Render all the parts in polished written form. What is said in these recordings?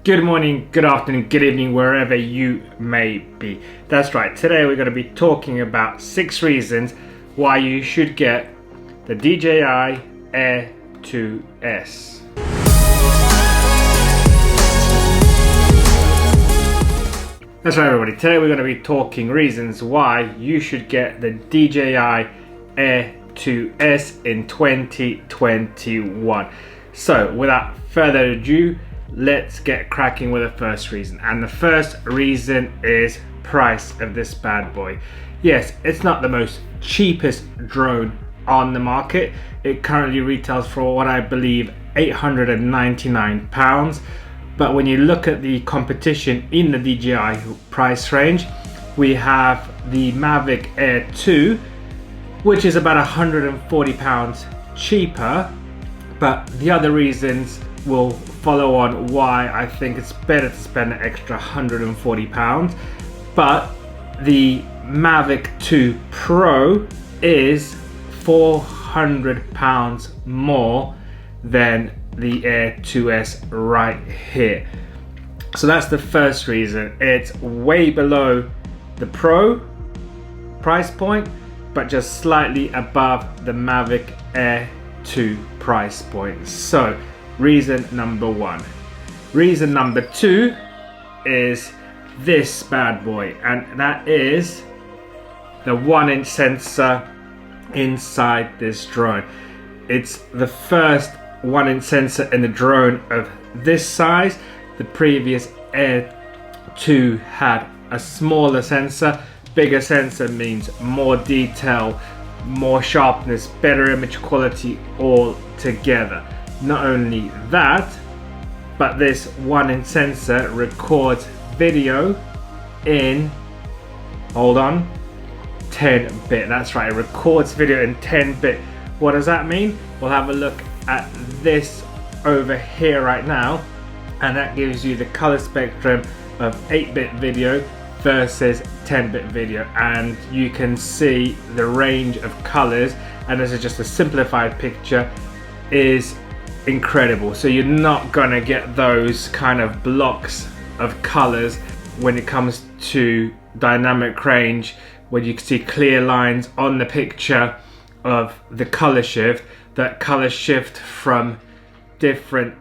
Good morning, good afternoon, good evening, wherever you may be. That's right, today we're going to be talking about 6 reasons why you should get the DJI Air 2S. That's right everybody, today we're going to be talking reasons why you should get the DJI Air 2S in 2021. So without further ado, let's get cracking with the first reason. And the first reason is price of this bad boy. Yes, it's not the most cheapest drone on the market. It currently retails for what I believe £899. But when you look at the competition in the DJI price range, we have the MAVIC Air 2, which is about £140 cheaper. But the other reasons will follow on why I think it's better to spend an extra £140. But the MAVIC 2 Pro is £400 more than the Air 2S right here. So that's the first reason. It's way below the Pro price point, but just slightly above the MAVIC Air 2 price point. So reason number 1. Reason number 2 is this bad boy, and that is the 1-inch sensor inside this drone. It's the first 1-inch sensor in the drone of this size. The previous Air 2 had a smaller sensor. Bigger sensor means more detail, more sharpness, better image quality all together. Not only that, but this 1-inch sensor records video in, hold on, 10-bit. That's right, it records video in 10-bit. What does that mean? We'll have a look at this over here right now, and that gives you the color spectrum of 8-bit video versus 10-bit video, and you can see the range of colors, and this is just a simplified picture, is incredible. So you're not gonna get those kind of blocks of colors when it comes to dynamic range, when you can see clear lines on the picture of the color shift. That color shift from different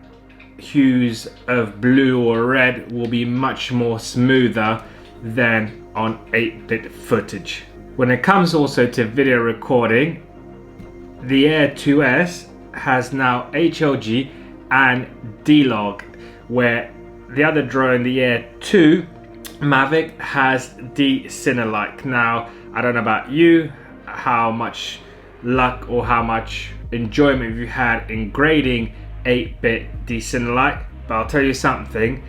hues of blue or red will be much more smoother than on 8-bit footage. When it comes also to video recording, the Air 2S has now HLG and D-Log, where the other drone, the Air 2 MAVIC, has D-Cinelike. Now, I don't know about you, how much luck or how much enjoyment you had in grading 8-bit D-Cinelike, but I'll tell you something,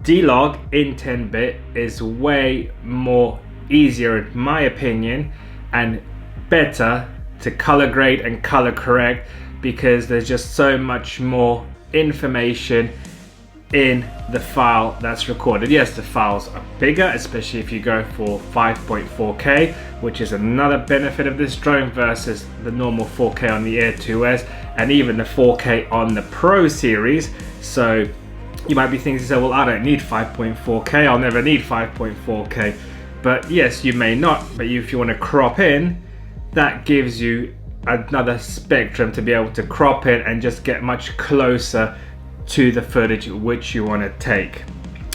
D-Log in 10-bit is way more easier in my opinion and better to color grade and color correct, because there's just so much more information in the file that's recorded. Yes, the files are bigger, especially if you go for 5.4K, which is another benefit of this drone versus the normal 4K on the Air 2S and even the 4K on the Pro series. So you might be thinking, well, I don't need 5.4K, I'll never need 5.4K. But yes, you may not, but if you want to crop in, that gives you another spectrum to be able to crop in and just get much closer to the footage which you want to take.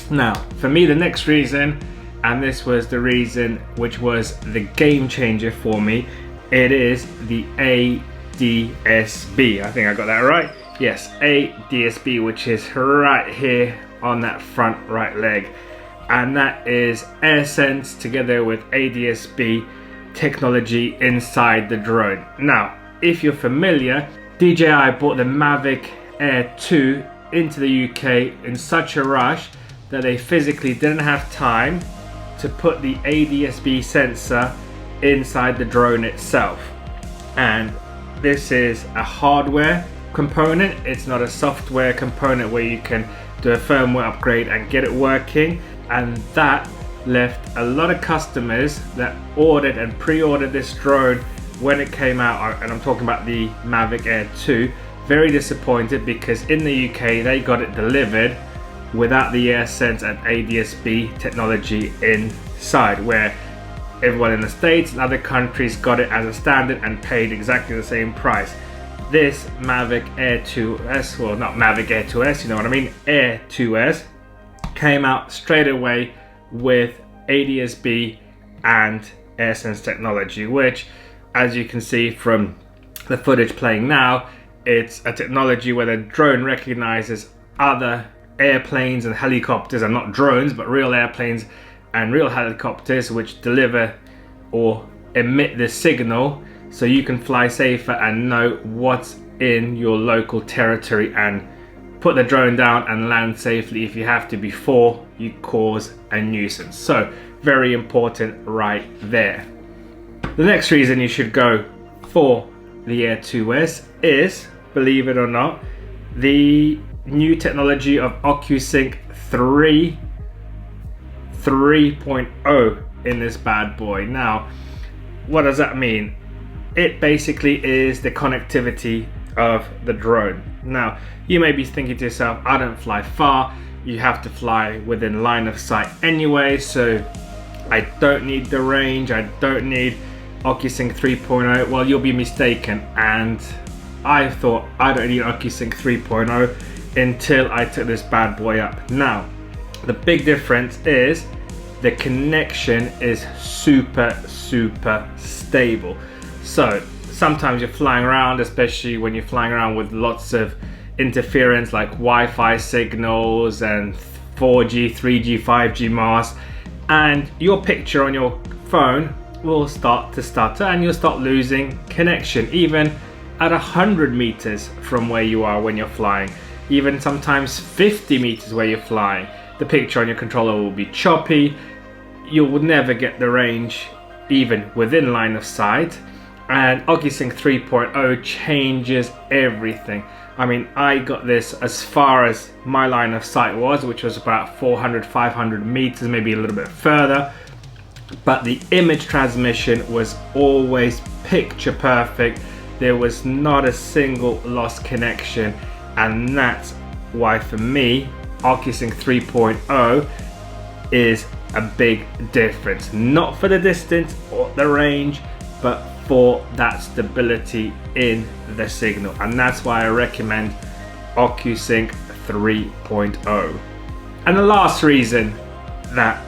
Now, for me, the next reason, and this was the reason which was the game changer for me, it is the ADS-B. I think I got that right. Yes, ADS-B, which is right here on that front right leg. And that is AirSense together with ADS-B technology inside the drone. Now, if you're familiar, DJI bought the MAVIC Air 2 into the UK in such a rush that they physically didn't have time to put the ADS-B sensor inside the drone itself. And this is a hardware component, it's not a software component where you can do a firmware upgrade and get it working. And that left a lot of customers that ordered and pre-ordered this drone when it came out, and I'm talking about the MAVIC Air 2, very disappointed, because in the UK they got it delivered without the AirSense and ADS-B technology inside, where everyone in the States and other countries got it as a standard and paid exactly the same price. This MAVIC Air 2S, well, not MAVIC Air 2S, you know what I mean, Air 2S, came out straight away with ADS-B and AirSense technology, which, as you can see from the footage playing now, it's a technology where the drone recognizes other airplanes and helicopters, and not drones, but real airplanes and real helicopters, which deliver or emit the signal, so you can fly safer and know what's in your local territory and put the drone down and land safely if you have to before you cause a nuisance. So very important right there. The next reason you should go for the Air 2S is, believe it or not, the new technology of OcuSync 3.0 in this bad boy. Now, what does that mean? It basically is the connectivity of the drone. Now, you may be thinking to yourself, I don't fly far, you have to fly within line of sight anyway, so I don't need the range, I don't need OcuSync 3.0. Well, you'll be mistaken, and I thought I don't need OcuSync 3.0 until I took this bad boy up. Now, the big difference is the connection is super stable. So sometimes you're flying around, especially when you're flying around with lots of interference like Wi-Fi signals and 4G, 3G, 5G masts, and your picture on your phone will start to stutter and you'll start losing connection, even at 100 meters from where you are when you're flying, even sometimes 50 meters where you're flying. The picture on your controller will be choppy, you will never get the range even within line of sight, and OcuSync 3.0 changes everything. I mean, I got this as far as my line of sight was, which was about 400, 500 meters, maybe a little bit further, but the image transmission was always picture perfect. There was not a single lost connection, and that's why for me OcuSync 3.0 is a big difference, not for the distance or the range, but for that stability in the signal, and that's why I recommend OcuSync 3.0. And the last reason that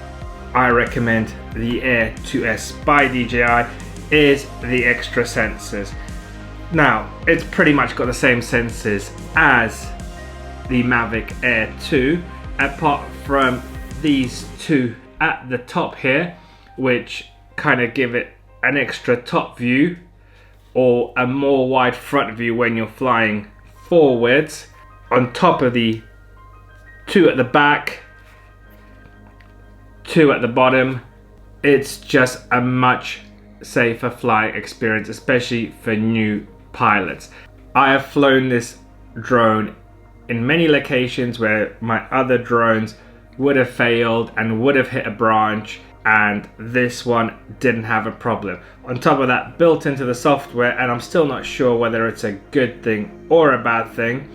I recommend the Air 2S by DJI is the extra sensors. Now, it's pretty much got the same sensors as the MAVIC Air 2, apart from these two at the top here, which kind of give it an extra top view or a more wide front view when you're flying forwards, on top of the two at the back, two at the bottom. It's just a much safer flying experience, especially for new pilots. I have flown this drone in many locations where my other drones would have failed and would have hit a branch, and this one didn't have a problem. On top of that, built into the software, and I'm still not sure whether it's a good thing or a bad thing,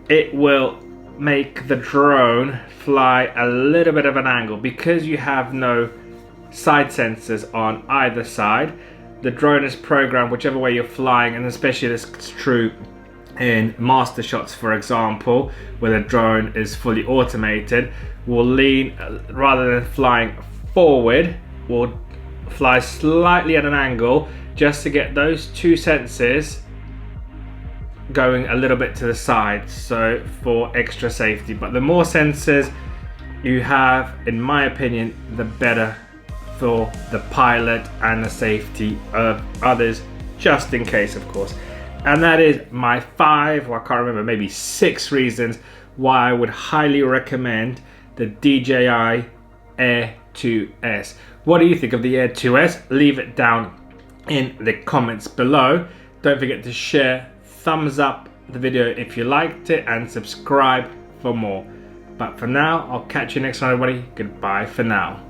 it will make the drone fly a little bit of an angle. Because you have no side sensors on either side, the drone is programmed whichever way you're flying, and especially this is true in master shots, for example, where the drone is fully automated, will lean, rather than flying forward, will fly slightly at an angle just to get those two sensors going a little bit to the side, so for extra safety. But the more sensors you have, in my opinion, the better for the pilot and the safety of others, just in case, of course. And that is my 5, or I can't remember, maybe 6 reasons why I would highly recommend the DJI Air 2S. What do you think of the Air 2S? Leave it down in the comments below. Don't forget to share, thumbs up the video if you liked it, and subscribe for more. But for now, I'll catch you next time, everybody. Goodbye for now.